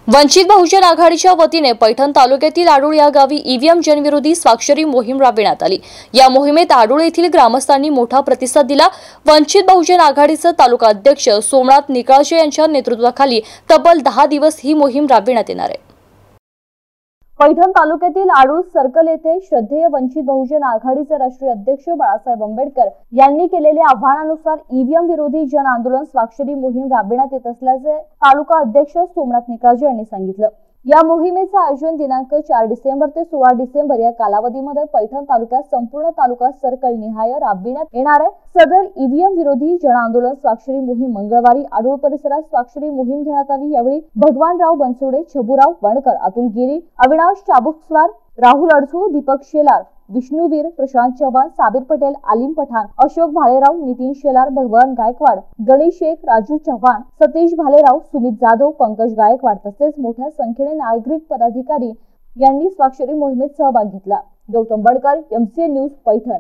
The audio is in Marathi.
वंचित बहुजन आघाडीच्या वतीने पैठण तालुक्यातील आडूळ या गावी ईव्हीएम जनविरोधी स्वाक्षरी मोहीम राबविण्यात आली। या मोहिमेत आडूळ येथील ग्रामस्थांनी मोठा प्रतिसाद दिला। वंचित बहुजन आघाडीचे तालुका अध्यक्ष सोमनाथ निकाळजे यांच्या नेतृत्वाखाली तब्बल 10 दिवस ही मोहीम राबविण्यात येणार आहे। पैठण तालुक्यातील आडूळ सर्कल येथे श्रद्धेय वंचित बहुजन आघाडीचे राष्ट्रीय अध्यक्ष बाळासाहेब आंबेडकर यांनी केलेल्या आव्हानानुसार ईव्हीएम विरोधी जन आंदोलन स्वाक्षरी मोहीम राबविण्यात येत असल्याचे तालुका अध्यक्ष सोमनाथ निकाळजे यांनी सांगितलं। या मोहिमेचे आयोजन दिनांक 4 डिसेंबर ते 16 डिसेंबर या कालावधीमध्ये पैठण तालुक्यात संपूर्ण तालुका सर्कल निहाय राबविण्यात येणार आहे। सदर ईव्हीएम विरोधी जन आंदोलन स्वाक्षरी मोहीम मंगळवारी आडूळ परिसरात स्वाक्षरी मोहीम घेण्यात आली। यावेळी भगवानराव बनसोडे, छबुराव वणकर, अतुल गिरी, अविनाश चाबुकस्वार, राहुल अडसू, दीपक शेलार, विष्णुवीर, प्रशांत चव्हाण, साबिर पटेल, आलिम पठाण, अशोक भालेराव, नितीन शेलार, भगवान गायकवाड, गणेश शेख, राजू चव्हाण, सतीश भालेराव, सुमित जाधव, पंकज गायकवाड तसेच मोठ्या संख्येने नागरिक पदाधिकारी यांनी स्वाक्षरी मोहिमेत सहभाग घेतला। Gautam Badkar, MCN news, Paithan.